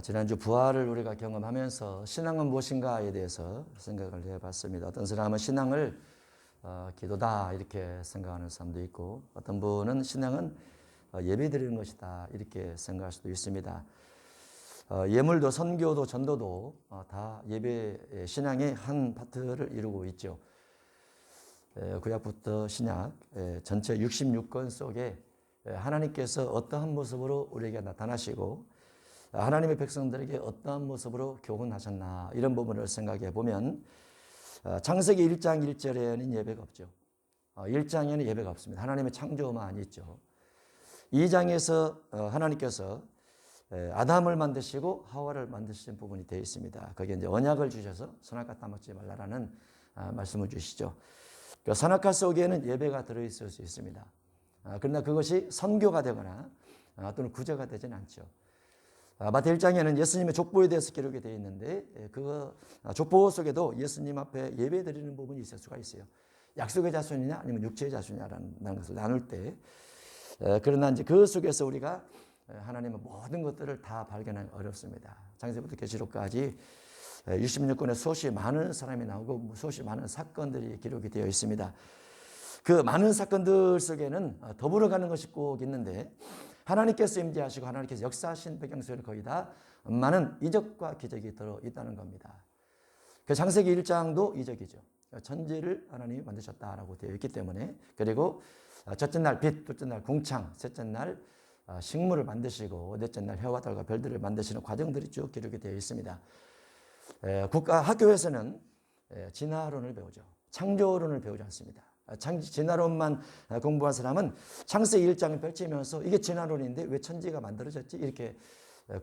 지난주 부활을 우리가 경험하면서 신앙은 무엇인가에 대해서 생각을 해봤습니다. 어떤 사람은 신앙을 기도다 이렇게 생각하는 사람도 있고, 어떤 분은 신앙은 예배 드리는 것이다 이렇게 생각할 수도 있습니다. 예물도 선교도 전도도 다 예배 신앙의 한 파트를 이루고 있죠. 구약부터 신약 전체 66권 속에 하나님께서 어떠한 모습으로 우리에게 나타나시고 하나님의 백성들에게 어떠한 모습으로 교훈하셨나, 이런 부분을 생각해 보면 창세기 1장 1절에는 예배가 없죠. 1장에는 예배가 없습니다. 하나님의 창조만 있죠. 2장에서 하나님께서 아담을 만드시고 하와를 만드신 부분이 되어 있습니다. 거기에 이제 언약을 주셔서 선악과 따먹지 말라라는 말씀을 주시죠. 그 선악과 속에는 예배가 들어있을 수 있습니다. 그러나 그것이 선교가 되거나 또는 구제가 되지는 않죠. 마태 1장에는 예수님의 족보에 대해서 기록이 되어 있는데, 그 족보 속에도 예수님 앞에 예배 드리는 부분이 있을 수가 있어요. 약속의 자손이냐 아니면 육체의 자손이냐라는 것을 나눌 때, 그러나 이제 그 속에서 우리가 하나님의 모든 것들을 다 발견하기 어렵습니다. 창세부터 계시록까지 66권의 수없이 많은 사람이 나오고 수없이 많은 사건들이 기록이 되어 있습니다. 그 많은 사건들 속에는 더불어 가는 것이 꼭 있는데, 하나님께서 임재하시고 하나님께서 역사하신 배경 속에는 거의 다 많은 이적과 기적이 들어있다는 겁니다. 그 창세기 1장도 이적이죠. 천지를 하나님이 만드셨다라고 되어 있기 때문에, 그리고 첫째 날 빛, 둘째 날 궁창, 셋째 날 식물을 만드시고 넷째 날 해와 달과 별들을 만드시는 과정들이 쭉 기록이 되어 있습니다. 국가 학교에서는 진화론을 배우죠. 창조론을 배우지 않습니다. 진화론만 공부한 사람은 창세기 1장을 펼치면서 이게 진화론인데 왜 천지가 만들어졌지? 이렇게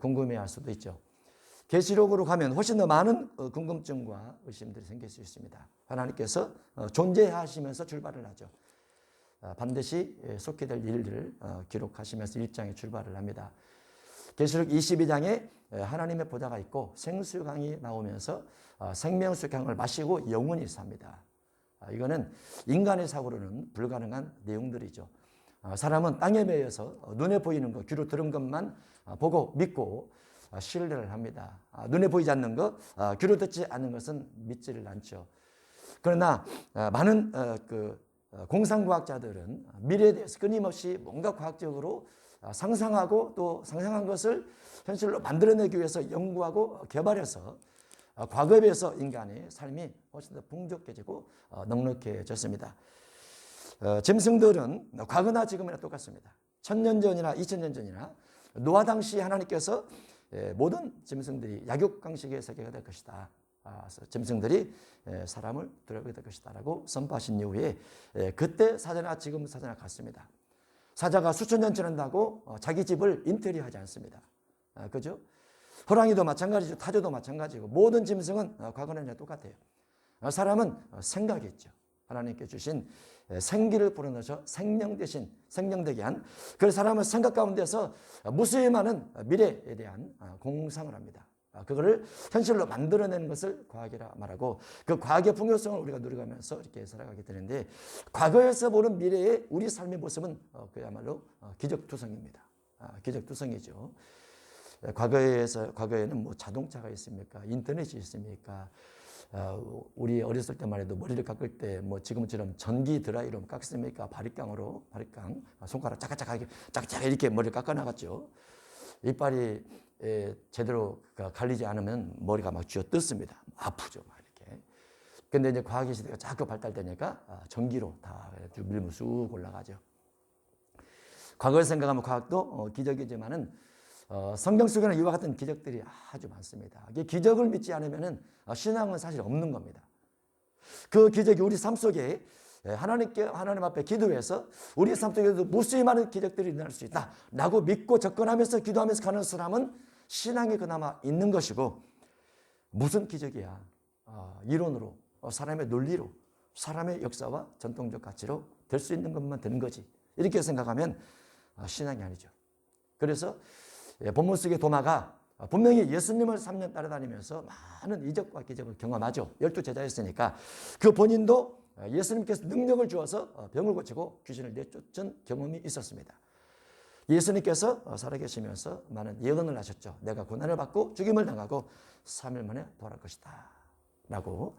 궁금해할 수도 있죠. 계시록으로 가면 훨씬 더 많은 궁금증과 의심들이 생길 수 있습니다. 하나님께서 존재하시면서 출발을 하죠. 반드시 속히 될 일들을 기록하시면서 1장에 출발을 합니다. 계시록 22장에 하나님의 보좌가 있고 생수강이 나오면서 생명수강을 마시고 영원히 삽니다. 이거는 인간의 사고로는 불가능한 내용들이죠. 사람은 땅에 매여서 눈에 보이는 것, 귀로 들은 것만 보고 믿고 신뢰를 합니다. 눈에 보이지 않는 것, 귀로 듣지 않는 것은 믿지를 않죠. 그러나 많은 공상과학자들은 미래에 대해서 끊임없이 뭔가 과학적으로 상상하고 또 상상한 것을 현실로 만들어내기 위해서 연구하고 개발해서 과거에 비해서 인간의 삶이 훨씬 더 풍족해지고 넉넉해졌습니다. 짐승들은 과거나 지금이나 똑같습니다. 1000년 전이나 2000년 전이나 노아 당시 하나님께서 모든 짐승들이 약육강식의 세계가 될 것이다. 그래서 짐승들이 사람을 두려워하게 될 것이다 라고 선포하신 이후에 그때 사자나 지금 사자나 같습니다. 사자가 수천 년 지난다고 자기 집을 인테리어하지 않습니다. 그죠? 호랑이도 마찬가지죠. 타조도 마찬가지고 모든 짐승은 과거나 똑같아요. 사람은 생각이 있죠. 하나님께 주신 생기를 불어넣어서 생명 대신 생명되게 한 그 사람은 생각 가운데서 무수히 많은 미래에 대한 공상을 합니다. 그거를 현실로 만들어내는 것을 과학이라 말하고, 그 과학의 풍요성을 우리가 누려가면서 이렇게 살아가게 되는데, 과거에서 보는 미래의 우리 삶의 모습은 그야말로 기적투성입니다. 기적투성이죠. 과거에는 뭐 자동차가 있습니까? 인터넷이 있습니까? 우리 어렸을 때만 해도 머리를 깎을 때 뭐 지금처럼 전기 드라이로 깎습니까? 바리깡, 손가락 짜깍짜깍 이렇게 머리를 깎아 나갔죠. 이빨이 제대로 갈리지 않으면 머리가 막 쥐어 뜯습니다. 아프죠, 막 이렇게. 근데 이제 과학의 시대가 자꾸 발달되니까 전기로 다 밀면 쑥 올라가죠. 과거를 생각하면 과학도 기적이지만은 성경 속에는 이와 같은 기적들이 아주 많습니다. 기적을 믿지 않으면은 신앙은 사실 없는 겁니다. 그 기적이 우리 삶 속에 하나님 앞에 기도해서 우리 삶 속에도 무수히 많은 기적들이 일어날 수 있다 라고 믿고 접근하면서 기도하면서 가는 사람은 신앙이 그나마 있는 것이고, 무슨 기적이야? 이론으로, 사람의 논리로, 사람의 역사와 전통적 가치로 될 수 있는 것만 되는 거지, 이렇게 생각하면 신앙이 아니죠. 그래서 본문 속의 도마가 분명히 예수님을 3년 따라다니면서 많은 이적과 기적을 경험하죠. 12제자였으니까 그 본인도 예수님께서 능력을 주어서 병을 고치고 귀신을 내쫓은 경험이 있었습니다. 예수님께서 살아계시면서 많은 예언을 하셨죠. 내가 고난을 받고 죽임을 당하고 3일 만에 부활할 것이다 라고.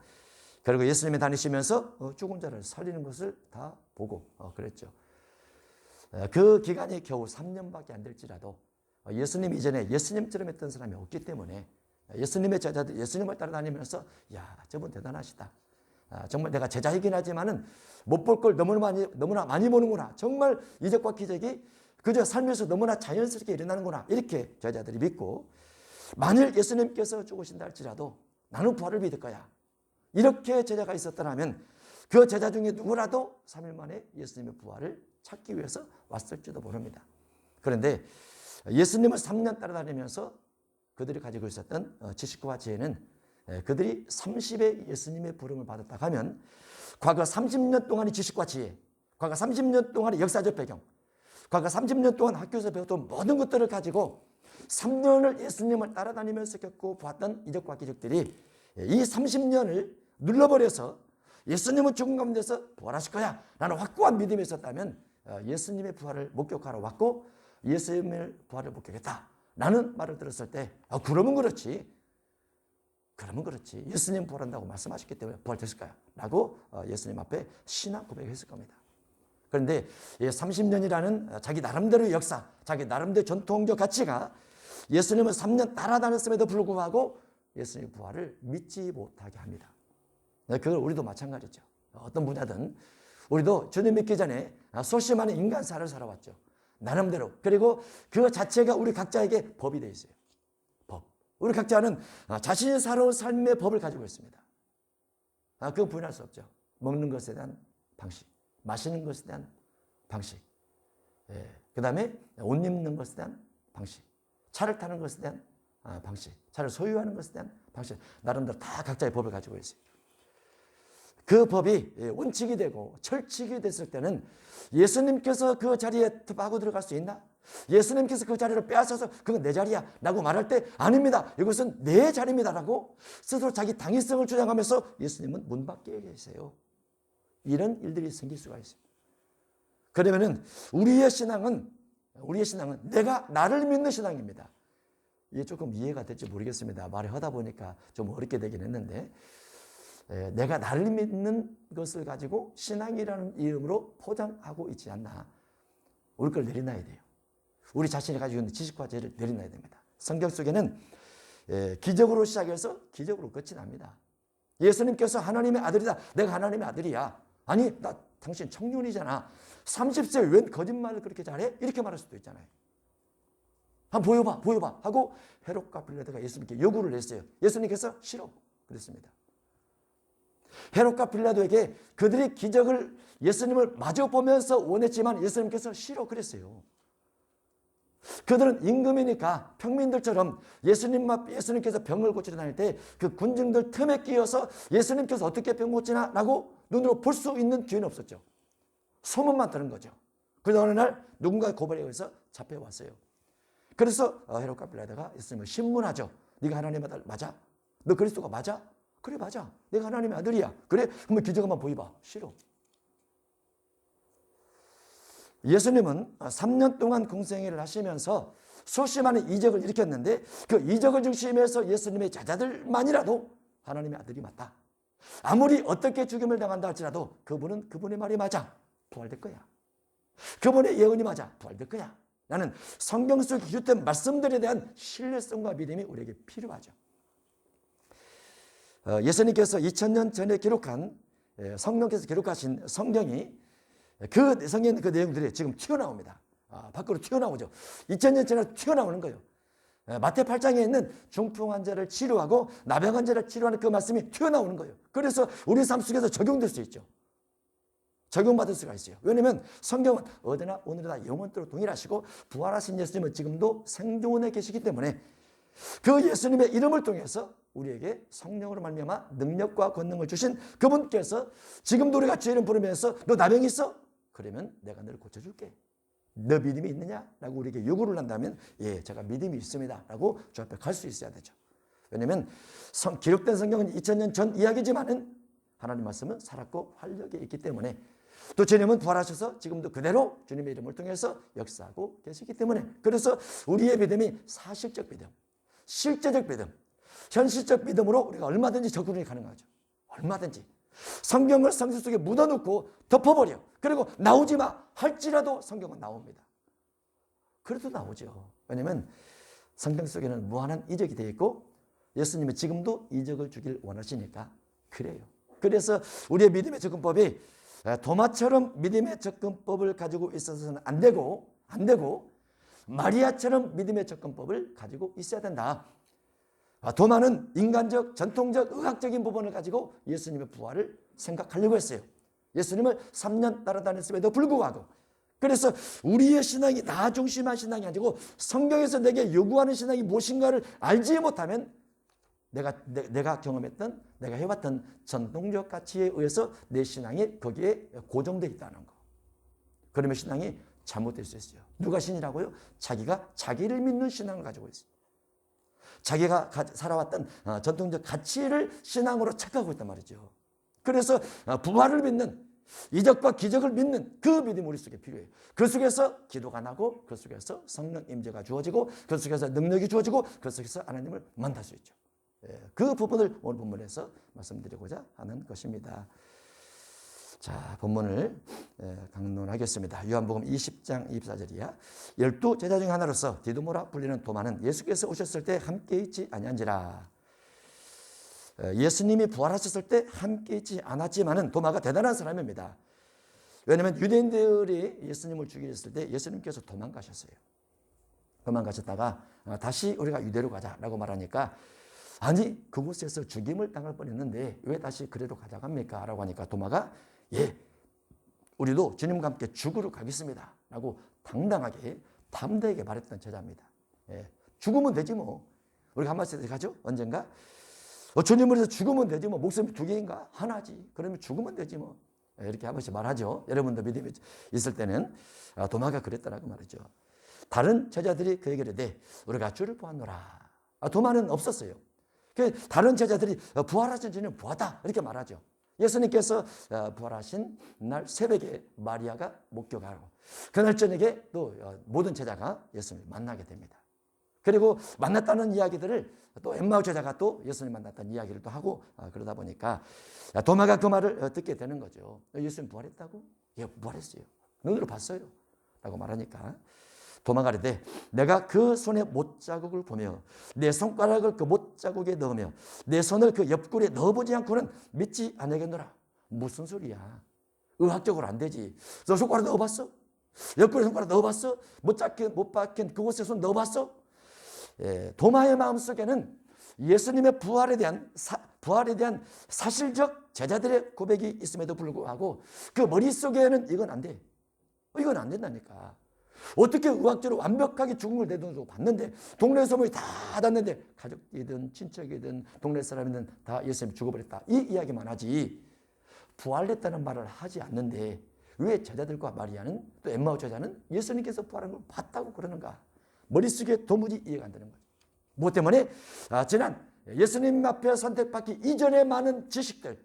그리고 예수님이 다니시면서 죽은 자를 살리는 것을 다 보고 그랬죠. 그 기간이 겨우 3년밖에 안 될지라도 예수님 이전에 예수님처럼 했던 사람이 없기 때문에 예수님의 제자들 예수님을 따라다니면서 야, 저분 대단하시다. 정말 내가 제자이긴 하지만은 못 볼 걸 너무나 많이 보는구나. 정말 이적과 기적이 그저 삶에서 너무나 자연스럽게 일어나는구나. 이렇게 제자들이 믿고, 만일 예수님께서 죽으신다 할지라도 나는 부활을 믿을 거야. 이렇게 제자가 있었더라면 그 제자 중에 누구라도 3일 만에 예수님의 부활을 찾기 위해서 왔을지도 모릅니다. 그런데 예수님을 3년 따라다니면서 그들이 가지고 있었던 지식과 지혜는 그들이 30의 예수님의 부름을 받았다 하면 과거 30년 동안의 지식과 지혜, 과거 30년 동안의 역사적 배경, 과거 30년 동안 학교에서 배웠던 모든 것들을 가지고 3년을 예수님을 따라다니면서 겪고 보았던 이적과 기적들이 이 30년을 눌러버려서 예수님은 죽은 가운데서 부활하실 거야 라는 확고한 믿음이 있었다면 예수님의 부활을 목격하러 왔고 예수님의 부활을 목격했다 라는 말을 들었을 때 그러면 그렇지. 예수님 부활한다고 말씀하셨기 때문에 부활됐을까요? 라고 예수님 앞에 신앙 고백을 했을 겁니다. 그런데 30년이라는 자기 나름대로의 역사, 자기 나름대로 전통적 가치가 예수님을 3년 따라다녔음에도 불구하고 예수님의 부활을 믿지 못하게 합니다. 그걸 우리도 마찬가지죠. 어떤 분야든 우리도 주님 믿기 전에 수십 많은 인간사를 살아왔죠. 나름대로. 그리고 그 자체가 우리 각자에게 법이 되어 있어요. 법. 우리 각자는 자신이 살아온 삶의 법을 가지고 있습니다. 그거 부인할 수 없죠. 먹는 것에 대한 방식, 마시는 것에 대한 방식, 그 다음에 옷 입는 것에 대한 방식, 차를 타는 것에 대한 방식, 차를 소유하는 것에 대한 방식, 나름대로 다 각자의 법을 가지고 있어요. 그 법이 원칙이 되고 철칙이 됐을 때는 예수님께서 그 자리에 파고 들어갈 수 있나? 예수님께서 그 자리를 빼앗아서 그건 내 자리야 라고 말할 때 아닙니다. 이것은 내 자리입니다 라고 스스로 자기 당위성을 주장하면서 예수님은 문 밖에 계세요. 이런 일들이 생길 수가 있어요. 그러면은 우리의 신앙은 내가 나를 믿는 신앙입니다. 이게 조금 이해가 될지 모르겠습니다. 말을 하다 보니까 좀 어렵게 되긴 했는데 내가 나를 믿는 것을 가지고 신앙이라는 이름으로 포장하고 있지 않나. 우리 걸 내려놔야 돼요. 우리 자신이 가지고 있는 지식과 지혜를 내려놔야 됩니다. 성경 속에는 기적으로 시작해서 기적으로 끝이 납니다. 예수님께서 하나님의 아들이다. 내가 하나님의 아들이야. 아니 나 당신 청년이잖아. 30세 웬 거짓말을 그렇게 잘해? 이렇게 말할 수도 있잖아요. 한번 보여봐 하고 헤롯과 빌라도가 예수님께 요구를 했어요. 예수님께서 싫어 그랬습니다. 헤롯과 빌라도에게 그들이 기적을 예수님을 마주 보면서 원했지만 예수님께서 싫어 그랬어요. 그들은 임금이니까 평민들처럼 예수님께서 병을 고치러 다닐 때 그 군중들 틈에 끼어서 예수님께서 어떻게 병 고치나 라고 눈으로 볼 수 있는 기회는 없었죠. 소문만 들은 거죠. 그래서 어느 날 누군가 고발에 의해서 잡혀왔어요. 그래서 헤롯과 빌라도가 예수님을 신문하죠. 네가 하나님의 아들 맞아? 너 그리스도가 맞아? 그래 맞아. 내가 하나님의 아들이야. 그래? 그러면 기적 한번 보여봐. 싫어. 예수님은 3년 동안 공생애를 하시면서 수십 많은 이적을 일으켰는데 그 이적을 중심에서 예수님의 제자들만이라도 하나님의 아들이 맞다. 아무리 어떻게 죽임을 당한다 할지라도 그분의 말이 맞아. 부활될 거야. 그분의 예언이 맞아. 부활될 거야. 나는 성경 속 기록된 말씀들에 대한 신뢰성과 믿음이 우리에게 필요하죠. 예수님께서 2000년 전에 기록한 성령께서 기록하신 성경이 그 성경에 있는 그 내용들이 지금 튀어나옵니다. 밖으로 튀어나오죠. 2000년 전에 튀어나오는 거예요. 마태 8장에 있는 중풍 환자를 치료하고 나병 환자를 치료하는 그 말씀이 튀어나오는 거예요. 그래서 우리 삶 속에서 적용될 수 있죠. 적용받을 수가 있어요. 왜냐하면 성경은 어디나 오늘이나 영원토록 동일하시고 부활하신 예수님은 지금도 생존해 계시기 때문에 그 예수님의 이름을 통해서 우리에게 성령으로 말미암아 능력과 권능을 주신 그분께서 지금도 우리가 죄 이름 부르면서 너 나병 있어? 그러면 내가 너를 고쳐줄게. 너 믿음이 있느냐? 라고 우리에게 요구를 한다면 예, 제가 믿음이 있습니다. 라고 주 앞에 갈 수 있어야 되죠. 왜냐하면 기록된 성경은 2000년 전 이야기지만은 하나님 말씀은 살았고 활력이 있기 때문에 또 주님은 부활하셔서 지금도 그대로 주님의 이름을 통해서 역사하고 계시기 때문에, 그래서 우리의 믿음이 사실적 믿음, 실제적 믿음, 현실적 믿음으로 우리가 얼마든지 접근이 가능하죠. 얼마든지. 성경을 성경 속에 묻어놓고 덮어버려. 그리고 나오지 마 할지라도 성경은 나옵니다. 그래도 나오죠. 왜냐하면 성경 속에는 무한한 이적이 되어 있고 예수님은 지금도 이적을 주길 원하시니까 그래요. 그래서 우리의 믿음의 접근법이 도마처럼 믿음의 접근법을 가지고 있어서는 안 되고 마리아처럼 믿음의 접근법을 가지고 있어야 된다. 도마는 인간적, 전통적, 의학적인 부분을 가지고 예수님의 부활을 생각하려고 했어요. 예수님을 3년 따라다녔음에도 불구하고. 그래서 우리의 신앙이 나 중심한 신앙이 아니고 성경에서 내게 요구하는 신앙이 무엇인가를 알지 못하면 내가 경험했던, 내가 해왔던 전통적 가치에 의해서 내 신앙이 거기에 고정되어 있다는 거. 그러면 신앙이 잘못될 수 있어요. 누가 신이라고요? 자기가 자기를 믿는 신앙을 가지고 있어요. 자기가 살아왔던 전통적 가치를 신앙으로 착각하고 있단 말이죠. 그래서 부활을 믿는, 이적과 기적을 믿는 그 믿음이 우리 속에 필요해요. 그 속에서 기도가 나고, 그 속에서 성령 임재가 주어지고, 그 속에서 능력이 주어지고, 그 속에서 하나님을 만날 수 있죠. 그 부분을 오늘 본문에서 말씀드리고자 하는 것입니다. 자, 본문을 강론하겠습니다. 요한복음 20장 24절이야. 12 제자 중 하나로서 디두모라 불리는 도마는 예수께서 오셨을 때 함께 있지 아니한지라. 예수님이 부활하셨을 때 함께 있지 않았지만은 도마가 대단한 사람입니다. 왜냐하면 유대인들이 예수님을 죽이려 했을 때 예수님께서 도망가셨어요. 도망가셨다가 다시 우리가 유대로 가자라고 말하니까, 아니 그곳에서 죽임을 당할 뻔했는데 왜 다시 그래로 가자갑니까? 라고 하니까 도마가 우리도 주님과 함께 죽으러 가겠습니다 라고 당당하게 담대하게 말했던 제자입니다. 죽으면 되지 뭐. 우리가 한 말씀 가죠? 언젠가 주님을 위해서 죽으면 되지 뭐. 목숨이 2개인가? 하나지. 그러면 죽으면 되지 뭐. 이렇게 한 번씩 말하죠. 여러분도 믿음이 있을 때는. 도마가 그랬다라고 말이죠. 다른 제자들이 그 얘기를 해. 우리가 주를 보았노라. 도마는 없었어요. 다른 제자들이 부활하신 주님 보았다 이렇게 말하죠. 예수님께서 부활하신 날 새벽에 마리아가 목격하고, 그날 저녁에 또 모든 제자가 예수님을 만나게 됩니다. 그리고 만났다는 이야기들을 또 엠마오 제자가 또 예수님 만났다는 이야기를 또 하고, 그러다 보니까 도마가 그 말을 듣게 되는 거죠. 예수님 부활했다고? 예, 부활했어요. 눈으로 봤어요 라고 말하니까 도마가 이르되 내가 그 손의 못자국을 보며 내 손가락을 그 못자국에 넣으며 내 손을 그 옆구리에 넣어보지 않고는 믿지 않겠노라. 무슨 소리야? 의학적으로 안 되지. 너 손가락 넣어봤어? 옆구리에 손가락 넣어봤어? 못 박힌 그곳에 손 넣어봤어? 도마의 마음속에는 예수님의 부활에 대한 사실적 제자들의 고백이 있음에도 불구하고 그 머릿속에는 이건 안 돼. 이건 안 된다니까. 어떻게 의학적으로 완벽하게 죽음을 내두고 봤는데 동네 소문이 다 닿는데 가족이든 친척이든 동네 사람이든 다 예수님이 죽어버렸다 이 이야기만 하지 부활했다는 말을 하지 않는데 왜 제자들과 마리아는 또 엠마오 제자는 예수님께서 부활한 걸 봤다고 그러는가? 머릿속에 도무지 이해가 안 되는 거죠. 뭐 때문에? 지난 예수님 앞에 선택받기 이전의 많은 지식들,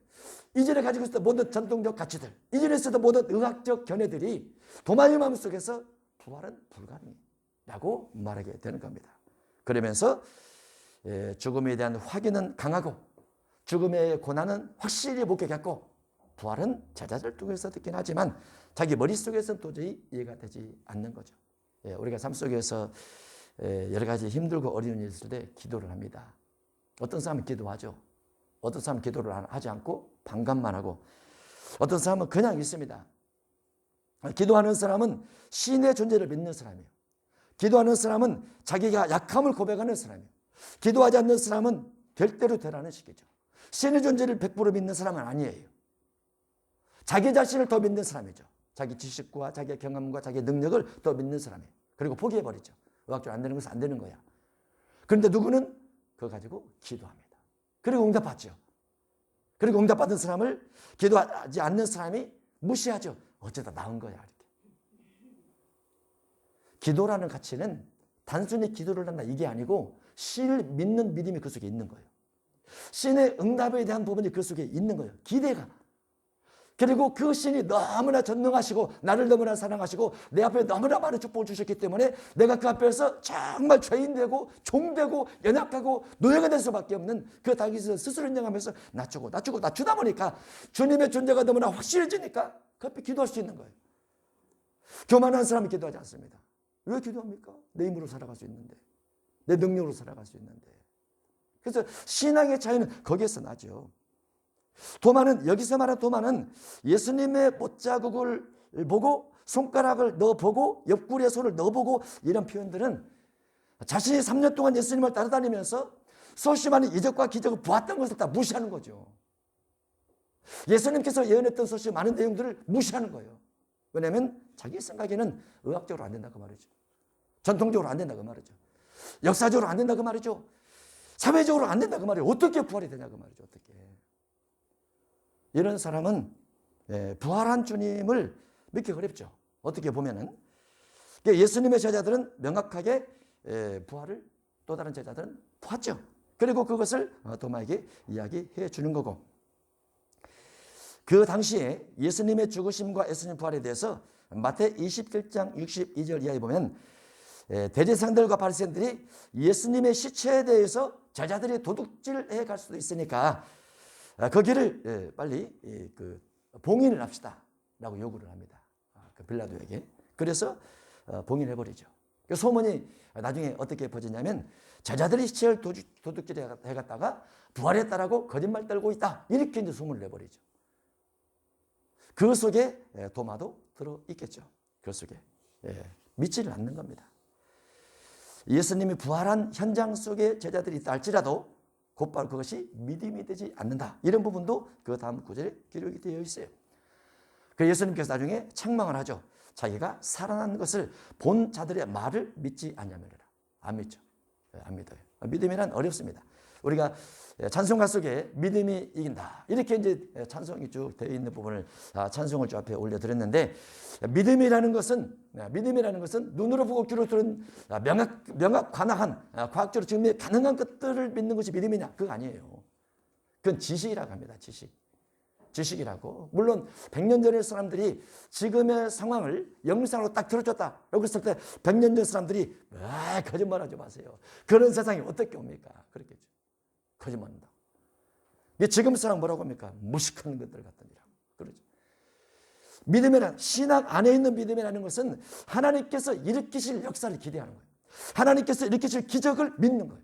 이전에 가지고 있었던 모든 전통적 가치들, 이전에 있었던 모든 의학적 견해들이 도마의 마음속에서 부활은 불가능이라고 말하게 되는 겁니다. 그러면서 죽음에 대한 확인은 강하고 죽음의 고난은 확실히 목격했고 부활은 제자들 통해서 듣긴 하지만 자기 머릿속에서는 도저히 이해가 되지 않는 거죠. 우리가 삶 속에서 여러 가지 힘들고 어려운 일이 있을 때 기도를 합니다. 어떤 사람은 기도하죠. 어떤 사람은 기도를 하지 않고 반감만 하고 어떤 사람은 그냥 있습니다. 기도하는 사람은 신의 존재를 믿는 사람이에요. 기도하는 사람은 자기가 약함을 고백하는 사람이에요. 기도하지 않는 사람은 될 대로 되라는 식이죠. 신의 존재를 100% 믿는 사람은 아니에요. 자기 자신을 더 믿는 사람이죠. 자기 지식과 자기 경험과 자기 능력을 더 믿는 사람이에요. 그리고 포기해버리죠. 의학적으로 안 되는 것은 안 되는 거야. 그런데 누구는 그거 가지고 기도합니다. 그리고 응답받죠. 그리고 응답받은 사람을 기도하지 않는 사람이 무시하죠. 어쩌다 나은 거야. 이렇게. 기도라는 가치는 단순히 기도를 한다 이게 아니고 신을 믿는 믿음이 그 속에 있는 거예요. 신의 응답에 대한 부분이 그 속에 있는 거예요. 기대가. 그리고 그 신이 너무나 전능하시고 나를 너무나 사랑하시고 내 앞에 너무나 많은 축복을 주셨기 때문에 내가 그 앞에서 정말 죄인되고 종되고 연약하고 노예가 될 수밖에 없는 그 다윗을 스스로 인정하면서 낮추다 보니까 주님의 존재가 너무나 확실해지니까 그 앞에 기도할 수 있는 거예요. 교만한 사람은 기도하지 않습니다. 왜 기도합니까? 내 힘으로 살아갈 수 있는데, 내 능력으로 살아갈 수 있는데. 그래서 신앙의 차이는 거기에서 나죠. 도마는, 여기서 말하는 도마는 예수님의 못자국을 보고 손가락을 넣어보고 옆구리에 손을 넣어보고 이런 표현들은 자신이 3년 동안 예수님을 따라다니면서 수없이 많은 이적과 기적을 보았던 것을 다 무시하는 거죠. 예수님께서 예언했던 수없이 많은 내용들을 무시하는 거예요. 왜냐하면 자기 생각에는 의학적으로 안 된다고 말이죠. 전통적으로 안 된다고 말이죠. 역사적으로 안 된다고 말이죠. 사회적으로 안 된다고 말이죠. 어떻게 부활이 되냐고 말이죠. 어떻게. 이런 사람은 부활한 주님을 믿기 어렵죠. 어떻게 보면은. 예수님의 제자들은 명확하게 부활을, 또 다른 제자들은 보았죠. 그리고 그것을 도마에게 이야기해 주는 거고. 그 당시에 예수님의 죽으심과 예수님 부활에 대해서 마태 27장 62절 이하에 보면 대제사장들과 바리새인들이 예수님의 시체에 대해서 제자들이 도둑질해 갈 수도 있으니까 거기를 빨리 봉인을 합시다 라고 요구를 합니다. 그 빌라도에게. 그래서 봉인해버리죠. 그 소문이 나중에 어떻게 퍼지냐면 제자들이 시체를 도둑질해 갔다가 부활했다라고 거짓말 떨고 있다. 이렇게 이제 소문을 내버리죠. 그 속에 도마도 들어있겠죠. 그 속에. 믿지를 않는 겁니다. 예수님이 부활한 현장 속에 제자들이 있다 할지라도 곧바로 그것이 믿음이 되지 않는다. 이런 부분도 그 다음 구절에 기록이 되어 있어요. 그 예수님께서 나중에 책망을 하죠. 자기가 살아난 것을 본 자들의 말을 믿지 않냐면이라. 안 믿죠. 안 믿어요. 믿음이란 어렵습니다. 우리가 찬송가 속에 믿음이 이긴다. 이렇게 이제 찬송이 쭉 되어 있는 부분을 찬송을 주 앞에 올려드렸는데 믿음이라는 것은 눈으로 보고 귀로 들은 명확 관화한 과학적으로 증명이 가능한 것들을 믿는 것이 믿음이냐? 그거 아니에요. 그건 지식이라고 합니다. 지식이라고. 물론 100년 전의 사람들이 지금의 상황을 영상으로 딱 들어줬다라고 했을 때 100년 전 사람들이 거짓말하지 마세요. 그런 세상이 어떻게 옵니까? 그렇겠죠. 거짓말한다. 지금 사람 뭐라고 합니까? 무식한 것들 같으니라. 그러죠. 믿음이란, 신학 안에 있는 믿음이라는 것은 하나님께서 일으키실 역사를 기대하는 거예요. 하나님께서 일으키실 기적을 믿는 거예요.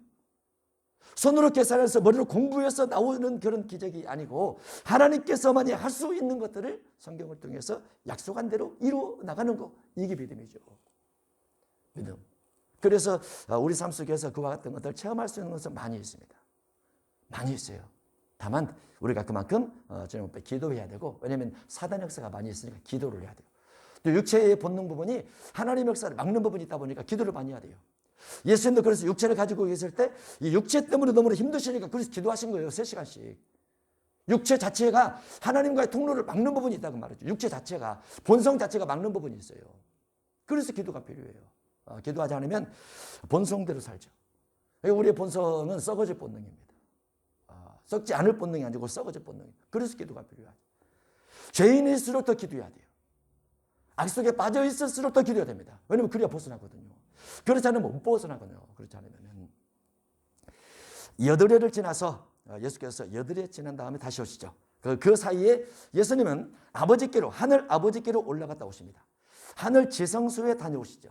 손으로 계산해서 머리로 공부해서 나오는 그런 기적이 아니고 하나님께서만이 할 수 있는 것들을 성경을 통해서 약속한 대로 이루어 나가는 거. 이게 믿음이죠. 믿음. 그래서 우리 삶 속에서 그와 같은 것들을 체험할 수 있는 것은 많이 있습니다. 많이 있어요. 다만 우리가 그만큼 주님 앞에 기도해야 되고, 왜냐하면 사단 역사가 많이 있으니까 기도를 해야 돼요. 또 육체의 본능 부분이 하나님 역사를 막는 부분이 있다 보니까 기도를 많이 해야 돼요. 예수님도 그래서 육체를 가지고 계실 때 이 육체 때문에 너무 힘드시니까 그래서 기도하신 거예요. 3시간씩. 육체 자체가 하나님과의 통로를 막는 부분이 있다고 말이죠. 육체 자체가, 본성 자체가 막는 부분이 있어요. 그래서 기도가 필요해요. 기도하지 않으면 본성대로 살죠. 우리의 본성은 썩어질 본능입니다. 썩지 않을 본능이 아니고 썩어질 본능입니다. 그래서 기도가 필요하죠. 죄인일수록 더 기도해야 돼요. 악 속에 빠져 있을수록 더 기도해야 됩니다. 왜냐하면 그래야 벗어나거든요. 그렇지 않으면 못 벗어나거든요. 그렇지 않으면. 여드레를 지나서 예수께서 여드레 지난 다음에 다시 오시죠. 그 사이에 예수님은 아버지께로, 하늘 아버지께로 올라갔다 오십니다. 하늘 지성소에 다녀오시죠.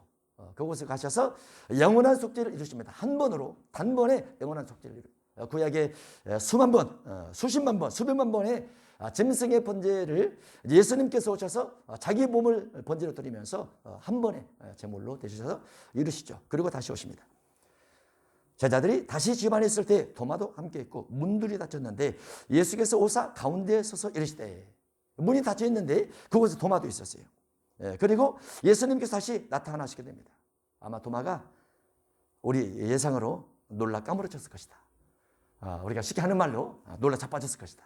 그곳에 가셔서 영원한 속죄를 이루십니다. 한 번으로, 단번에 영원한 속죄를 이루십니다. 구약의 수만 번, 수십만 번, 수백만 번의 짐승의 번제를 예수님께서 오셔서 자기 몸을 번제로 드리면서 한 번에 제물로 되셔서 이루시죠. 그리고 다시 오십니다. 제자들이 다시 집 안에 있을 때 도마도 함께 있고 문들이 닫혔는데 예수께서 오사 가운데에 서서 이르시되, 문이 닫혀 있는데 그곳에 도마도 있었어요. 그리고 예수님께서 다시 나타나시게 됩니다. 아마 도마가 우리 예상으로 놀라 까무러쳤을 것이다. 우리가 쉽게 하는 말로 놀라 자빠졌을 것이다.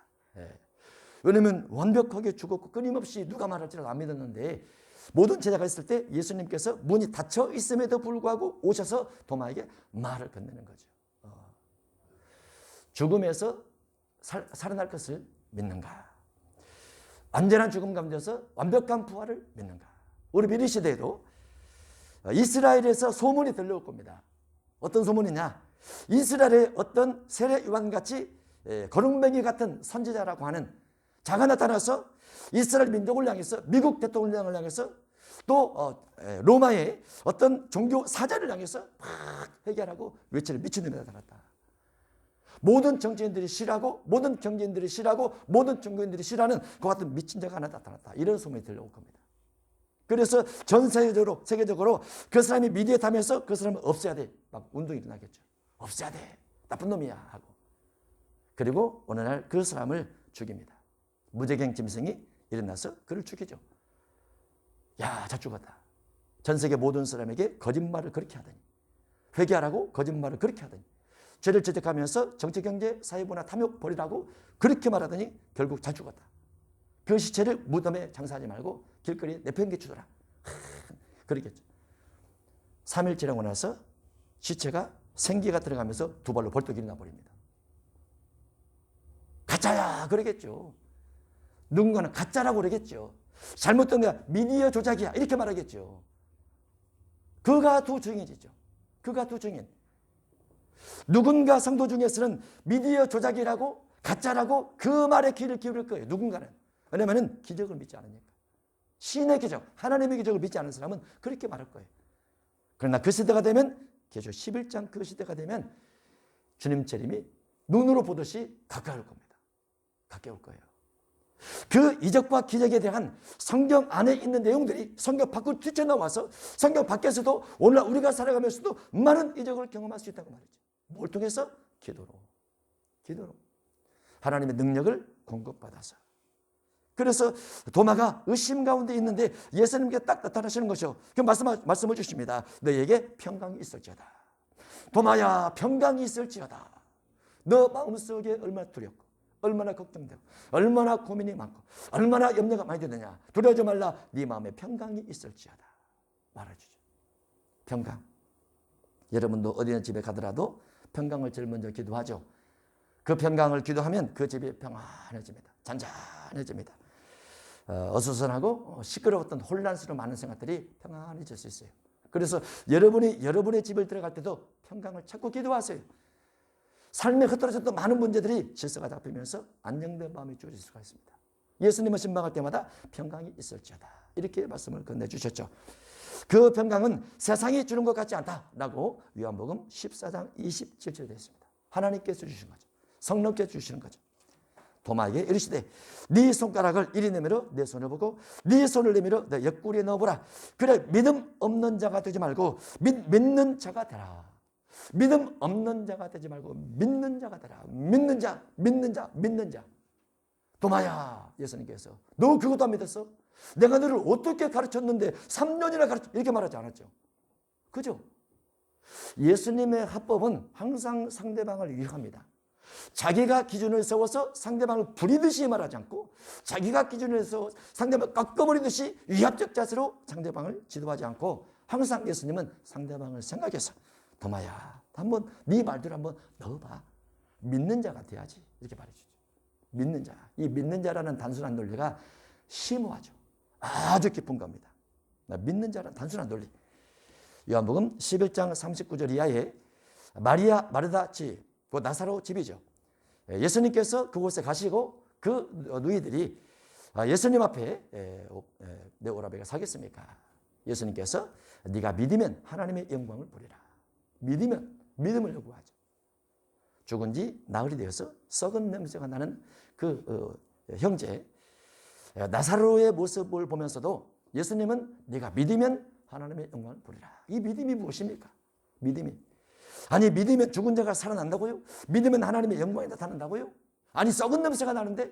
왜냐하면 완벽하게 죽었고 끊임없이 누가 말할지라도 안 믿었는데 모든 제자가 있을 때 예수님께서 문이 닫혀 있음에도 불구하고 오셔서 도마에게 말을 건네는 거죠. 죽음에서 살아날 것을 믿는가? 완전한 죽음 가운데서 완벽한 부활을 믿는가? 우리 미리 시대에도 이스라엘에서 소문이 들려올 겁니다. 어떤 소문이냐? 이스라엘의 어떤 세례 요한같이 거룩맹이 같은 선지자라고 하는 자가 나타나서 이스라엘 민족을 향해서, 미국 대통령을 향해서, 또 로마의 어떤 종교 사자를 향해서 막 회개하라고 외치는 미친놈이 나타났다. 모든 정치인들이 싫어하고, 모든 경제인들이 싫어하고, 모든 종교인들이 싫어하는 그 같은 미친 자가 하나 나타났다. 이런 소문이 들려올 겁니다. 그래서 전 세계적으로 그 사람이 미디어에 타면서 그 사람을 없애야 돼. 막 운동이 일어나겠죠. 없애야 돼. 나쁜 놈이야 하고. 그리고 어느 날 그 사람을 죽입니다. 무죄경 짐승이 일어나서 그를 죽이죠. 야, 잘 죽었다. 전 세계 모든 사람에게 거짓말을 그렇게 하더니, 회개하라고 거짓말을 그렇게 하더니, 죄를 지적하면서 정치, 경제, 사회문화 탐욕 버리라고 그렇게 말하더니 결국 잘 죽었다. 그 시체를 무덤에 장사하지 말고 길거리에 내팽개치더라. 그러겠죠. 3일 지나고 나서 시체가 생기가 들어가면서 두 발로 벌떡 일어나 버립니다. 가짜야 그러겠죠. 누군가는 가짜라고 그러겠죠. 잘못된 거야, 미디어 조작이야 이렇게 말하겠죠. 그가 두 증인이죠. 그가 두 증인. 누군가 성도 중에서는 미디어 조작이라고, 가짜라고 그 말에 귀를 기울일 거예요. 누군가는. 왜냐하면 기적을 믿지 않으니까. 신의 기적, 하나님의 기적을 믿지 않는 사람은 그렇게 말할 거예요. 그러나 그 시대가 되면, 계시록 11장 그 시대가 되면 주님 재림이 눈으로 보듯이 가까이 올 겁니다. 가까이 올 거예요. 그 이적과 기적에 대한 성경 안에 있는 내용들이 성경 밖으로 뛰쳐나와서 성경 밖에서도 오늘날 우리가 살아가면서도 많은 이적을 경험할 수 있다고 말이죠. 뭘 통해서? 기도로. 하나님의 능력을 공급받아서. 그래서 도마가 의심 가운데 있는데 예수님께 딱 나타나시는 것이요. 그 말씀을 주십니다. 너에게 평강이 있을지어다. 도마야, 평강이 있을지어다. 너 마음속에 얼마나 두렵고, 얼마나 걱정되고, 얼마나 고민이 많고, 얼마나 염려가 많이 되느냐. 두려워하지 말라. 네 마음에 평강이 있을지어다. 말해주죠. 평강. 여러분도 어디나 집에 가더라도 평강을 제일 먼저 기도하죠. 그 평강을 기도하면 그 집이 평안해집니다. 잔잔해집니다. 어수선하고 시끄러웠던 혼란스러운 많은 생각들이 평안해질 수 있어요. 그래서 여러분의 집을 들어갈 때도 평강을 찾고 기도하세요. 삶에 흩어졌던 많은 문제들이 질서가 잡히면서 안정된 마음이 주어질 수가 있습니다. 예수님을 신방할 때마다 평강이 있을지어다. 이렇게 말씀을 건네주셨죠. 그 평강은 세상이 주는 것 같지 않다라고 요한복음 14장 27절에 되어 있습니다. 하나님께서 주신 거죠. 성령께서 주시는 거죠. 도마에게 이르시되 네 손가락을 이리 내밀어 내 손을 보고 네 손을 내밀어 내 옆구리에 넣어보라. 그래 믿음 없는 자가 되지 말고 믿는 자가 되라. 믿음 없는 자가 되지 말고 믿는 자가 되라. 믿는 자. 도마야, 예수님께서 너 그것도 안 믿었어? 내가 너를 어떻게 가르쳤는데 3년이나 가르쳐, 이렇게 말하지 않았죠. 그죠? 예수님의 합법은 항상 상대방을 위협합니다. 자기가 기준을 세워서 상대방을 부리듯이 말하지 않고, 자기가 기준을 세워 상대방을 깎아버리듯이 위압적 자세로 상대방을 지도하지 않고, 항상 예수님은 상대방을 생각해서 도마야, 한번 네 말대로 한번 넣어봐. 믿는 자가 돼야지. 이렇게 말해주죠. 믿는 자. 이 믿는 자라는 단순한 논리가 심오하죠. 아주 깊은 겁니다. 믿는 자라는 단순한 논리. 요한복음 11장 39절 이하에 마리아 마르다 집, 그 나사로 집이죠. 예수님께서 그곳에 가시고 그 누이들이 예수님 앞에 내 오라베가 사겠습니까? 예수님께서 네가 믿으면 하나님의 영광을 보리라. 믿음을 요구하죠. 죽은 지 나흘이 되어서 썩은 냄새가 나는 그 형제 나사로의 모습을 보면서도 예수님은 네가 믿으면 하나님의 영광을 보리라. 이 믿음이 무엇입니까? 믿음이. 아니 믿으면 죽은 자가 살아난다고요? 믿으면 하나님의 영광이 나타난다고요? 아니 썩은 냄새가 나는데,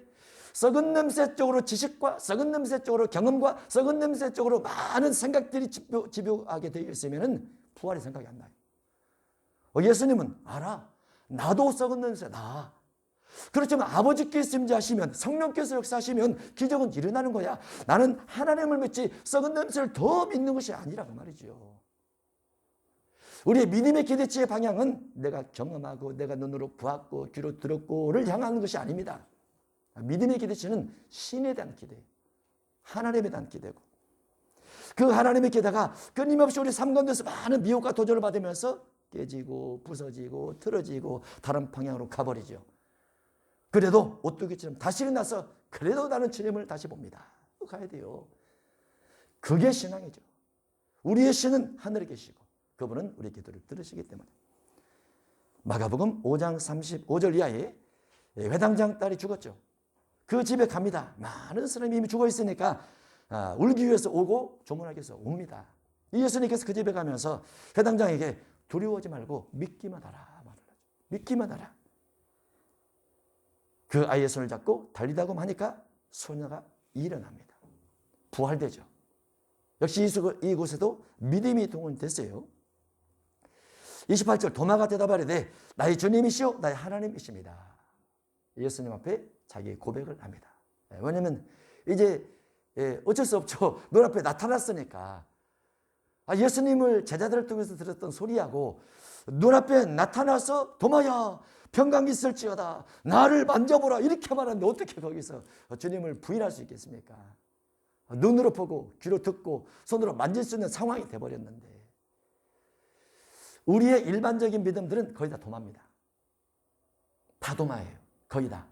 썩은 냄새 쪽으로 지식과 썩은 냄새 쪽으로 경험과 썩은 냄새 쪽으로 많은 생각들이 집요하게 되어 있으면 부활의 생각이 안 나요. 예수님은 알아. 나도 썩은 냄새 나. 그렇지만 아버지께서 임재하시면, 성령께서 역사하시면 기적은 일어나는 거야. 나는 하나님을 믿지 썩은 냄새를 더 믿는 것이 아니라고 말이죠. 우리의 믿음의 기대치의 방향은 내가 경험하고 내가 눈으로 보았고 귀로 들었고를 향하는 것이 아닙니다. 믿음의 기대치는 신에 대한 기대예요. 하나님에 대한 기대고, 그 하나님의 기대가 끊임없이 우리 삶 가운데서 많은 미혹과 도전을 받으면서 깨지고 부서지고 틀어지고 다른 방향으로 가버리죠. 그래도 오뚜기처럼 다시 일어나서 그래도 나는 주님을 다시 봅니다. 가야 돼요. 그게 신앙이죠. 우리의 신은 하늘에 계시고 그분은 우리의 기도를 들으시기 때문에. 마가복음 5장 35절 이하에 회당장 딸이 죽었죠. 그 집에 갑니다. 많은 사람이 이미 죽어 있으니까 울기 위해서 오고 조문하기 위해서 옵니다. 예수님께서 그 집에 가면서 회당장에게 두려워하지 말고 믿기만 하라 말을 하죠. 믿기만 하라. 그 아이의 손을 잡고 달리다고 하니까 소녀가 일어납니다. 부활되죠. 역시 이곳에도 믿음이 동원됐어요. 28절 도마가 대답하리되 나의 주님이시오 나의 하나님이십니다. 예수님 앞에 자기 고백을 합니다. 왜냐하면 이제 어쩔 수 없죠. 눈앞에 나타났으니까. 예수님을 제자들을 통해서 들었던 소리하고 눈앞에 나타나서 도마야 평강이 있을지어다 나를 만져보라 이렇게 말하는데 어떻게 거기서 주님을 부인할 수 있겠습니까? 눈으로 보고 귀로 듣고 손으로 만질 수 있는 상황이 돼버렸는데, 우리의 일반적인 믿음들은 거의 다 도마입니다. 다 도마예요. 거의 다.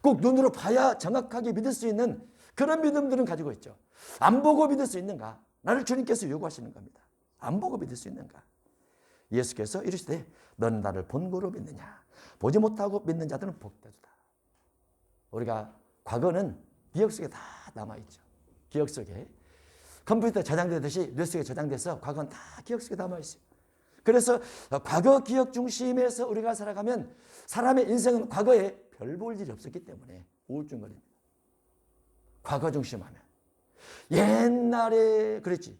꼭 눈으로 봐야 정확하게 믿을 수 있는 그런 믿음들은 가지고 있죠. 안 보고 믿을 수 있는가? 나를 주님께서 요구하시는 겁니다. 안 보고 믿을 수 있는가? 예수께서 이르시되 너는 나를 본고로 믿느냐? 보지 못하고 믿는 자들은 복되도다. 우리가 과거는 기억 속에 다 남아있죠. 기억 속에. 컴퓨터에 저장되듯이 뇌 속에 저장돼서 과거는 다 기억 속에 남아있어요. 그래서 과거 기억 중심에서 우리가 살아가면 사람의 인생은 과거에 별 볼 일이 없었기 때문에 우울증 걸립니다. 과거 중심하면. 옛날에 그랬지.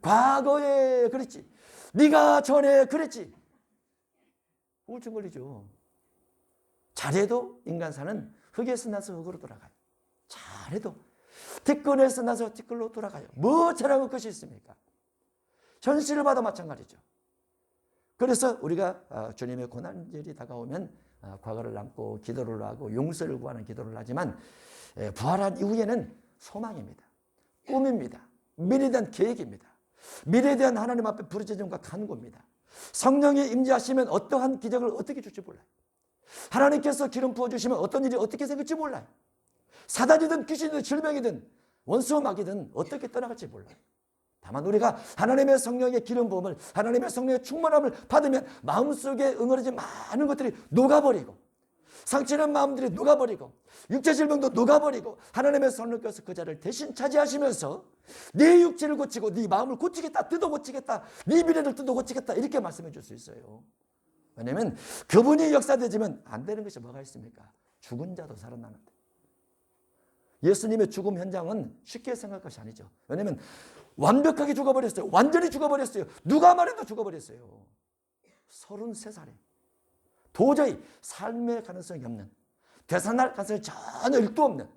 과거에 그랬지. 네가 전에 그랬지. 우울증 걸리죠. 잘해도 인간사는 흙에서 나서 흙으로 돌아가요. 잘해도 티끌에서 나서 티끌로 돌아가요. 뭐 잘하고 것이 있습니까? 현실을 봐도 마찬가지죠. 그래서 우리가 주님의 고난절이 다가오면 과거를 남고 기도를 하고 용서를 구하는 기도를 하지만 부활한 이후에는 소망입니다. 꿈입니다. 미래에 대한 계획입니다. 미래에 대한 하나님 앞에 부르짖음과 간구입니다. 성령이 임재하시면 어떠한 기적을 어떻게 줄지 몰라요. 하나님께서 기름 부어주시면 어떤 일이 어떻게 생길지 몰라요. 사단이든 귀신이든 질병이든 원수막이든 어떻게 떠나갈지 몰라요. 다만 우리가 하나님의 성령의 기름 부음을, 하나님의 성령의 충만함을 받으면 마음속에 응어리진 많은 것들이 녹아버리고, 상처는 마음들이 녹아버리고, 육체 질병도 녹아버리고, 하나님의 성령께서 그 자를 대신 차지하시면서 네 육체를 고치고 네 마음을 고치겠다, 뜯어 고치겠다, 네 미래를 뜯어 고치겠다 이렇게 말씀해 줄 수 있어요. 왜냐하면 그분이 역사되지면 안 되는 것이 뭐가 있습니까? 죽은 자도 살아나는데. 예수님의 죽음 현장은 쉽게 생각할 것이 아니죠. 왜냐하면 완벽하게 죽어버렸어요. 완전히 죽어버렸어요. 누가 말해도 죽어버렸어요. 33살에 도저히 삶의 가능성이 없는, 되살아날 가능성이 전혀 1도 없는,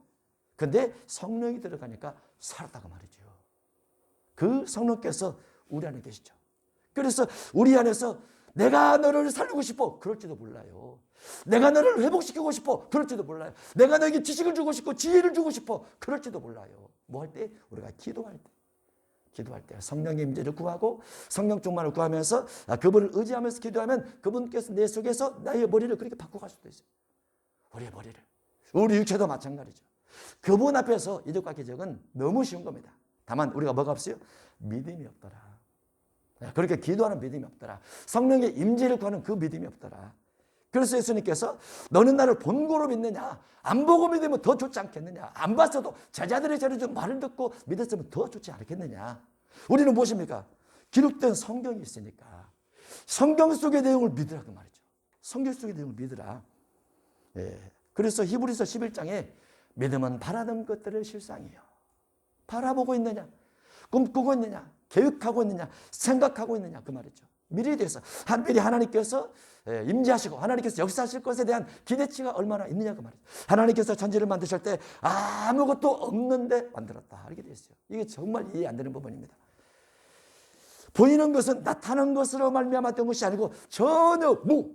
근데 성령이 들어가니까 살았다고 말이죠. 그 성령께서 우리 안에 계시죠. 그래서 우리 안에서 내가 너를 살리고 싶어 그럴지도 몰라요. 내가 너를 회복시키고 싶어 그럴지도 몰라요. 내가 너에게 지식을 주고 싶고 지혜를 주고 싶어 그럴지도 몰라요. 뭐 할 때? 우리가 기도할 때 성령의 임재를 구하고 성령 충만을 구하면서 그분을 의지하면서 기도하면 그분께서 내 속에서 나의 머리를 그렇게 바꿔갈 수도 있어요. 우리의 머리를. 우리 육체도 마찬가지죠. 그분 앞에서 이적과 기적은 너무 쉬운 겁니다. 다만 우리가 뭐가 없어요? 믿음이 없더라. 그렇게 기도하는 믿음이 없더라. 성령의 임재를 구하는 그 믿음이 없더라. 그래서 예수님께서 너는 나를 본고로 믿느냐? 안 보고 믿으면 더 좋지 않겠느냐? 안 봤어도 제자들의 자리에서 말을 듣고 믿었으면 더 좋지 않겠느냐? 우리는 무엇입니까? 기록된 성경이 있으니까 성경 속의 내용을 믿으라 그 말이죠. 성경 속의 내용을 믿으라. 그래서 히브리서 11장에 믿음은 바라는 것들을 실상이요. 바라보고 있느냐? 꿈꾸고 있느냐? 계획하고 있느냐? 생각하고 있느냐? 그 말이죠. 미래에 대해서 한필히 하나님께서 임재하시고 하나님께서 역사하실 것에 대한 기대치가 얼마나 있느냐 그 말이죠. 하나님께서 천지를 만드실 때 아무것도 없는데 만들었다 이렇게 되어 있어요. 이게 정말 이해 안 되는 부분입니다. 보이는 것은 나타난 것으로 말미암았던 것이 아니고 전혀 무.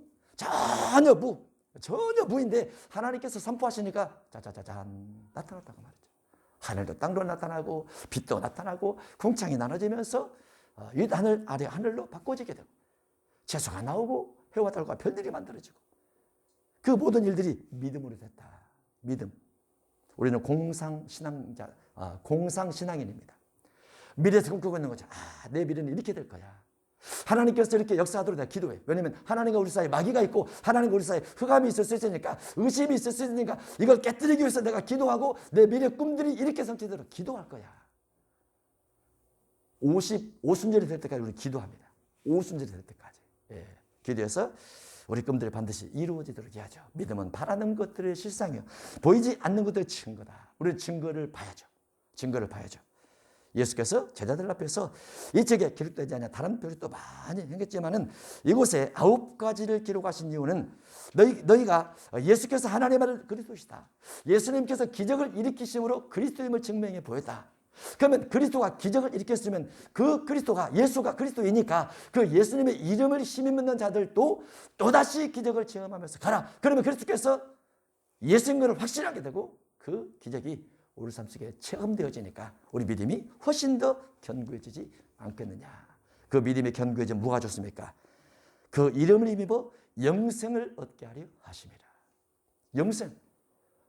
전혀 무인데 하나님께서 선포하시니까 짜자자잔 나타났다고 말이죠. 하늘도 땅도 나타나고 빛도 나타나고 궁창이 나눠지면서 이 하늘 아래 하늘로 바꿔지게 되고 채소가 나오고 해와 달과 별들이 만들어지고 그 모든 일들이 믿음으로 됐다. 믿음. 우리는 공상신앙인입니다. 미래에서 꿈꾸고 있는 거죠. 내 미래는 이렇게 될 거야. 하나님께서 이렇게 역사하도록 내가 기도해. 왜냐하면 하나님과 우리 사이에 마귀가 있고 하나님과 우리 사이에 흑암이 있을 수 있으니까, 의심이 있을 수 있으니까 이걸 깨뜨리기 위해서 내가 기도하고 내 미래 꿈들이 이렇게 성취되도록 기도할 거야. 55순절이 될 때까지 우리 기도합니다. 55순절이 될 때까지. 예, 기도해서 우리 꿈들이 반드시 이루어지도록 해야죠. 믿음은 바라는 것들의 실상이요, 보이지 않는 것들의 증거다. 우리는 증거를 봐야죠. 증거를 봐야죠. 예수께서 제자들 앞에서 이 책에 기록되지 않냐 다른 표를 또 많이 행했지만은 이곳에 9가지를 기록하신 이유는 너희가 예수께서 하나님의 아들 그리스도시다, 예수님께서 기적을 일으키심으로 그리스도임을 증명해 보였다. 그러면 그리스도가 기적을 일으켰으면 그 그리스도가, 예수가 그리스도이니까 그 예수님의 이름을 힘입 믿는 자들도 또다시 기적을 체험하면서 가라. 그러면 그리스도께서 예수인 것을 확신하게 되고 그 기적이 우리 삶 속에 체험되어지니까 우리 믿음이 훨씬 더 견고해지지 않겠느냐. 그 믿음이 견고해지면 뭐가 좋습니까? 그 이름을 힘입어 영생을 얻게 하려 하심이라. 영생.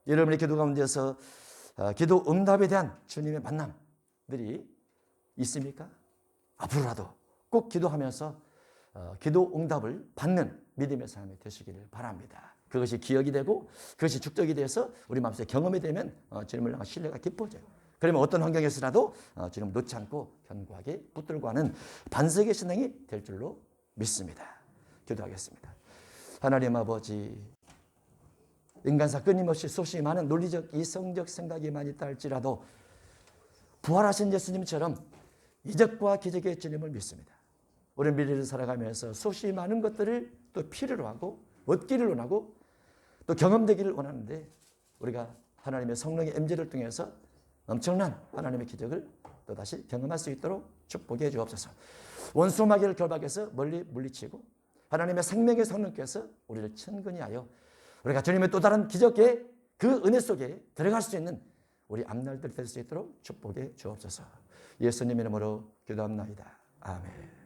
여러분의 기도 가운데서 기도 응답에 대한 주님의 만남들이 있습니까? 앞으로라도 꼭 기도하면서 기도 응답을 받는 믿음의 삶이 되시기를 바랍니다. 그것이 기억이 되고 그것이 축적이 돼서 우리 마음속에 경험이 되면 주님을 향한 신뢰가 깊어져요. 그러면 어떤 환경에서라도 주님을 놓지 않고 견고하게 붙들고 하는 반석의 신앙이 될 줄로 믿습니다. 기도하겠습니다. 하나님 아버지, 인간사 끊임없이 수없이 많은 논리적 이성적 생각이 많이 있다 할지라도 부활하신 예수님처럼 이적과 기적의 주님을 믿습니다. 우리 미래를 살아가면서 수없이 많은 것들을 또 필요로 하고 얻기를 원하고 또 경험되기를 원하는데 우리가 하나님의 성령의 임재를 통해서 엄청난 하나님의 기적을 또다시 경험할 수 있도록 축복해 주옵소서. 원수 마귀를 결박해서 멀리 물리치고 하나님의 생명의 성령께서 우리를 친근히 하여 우리가 주님의 또 다른 기적의 그 은혜 속에 들어갈 수 있는 우리 앞날들이 될 수 있도록 축복해 주옵소서. 예수님 이름으로 기도합나이다. 아멘.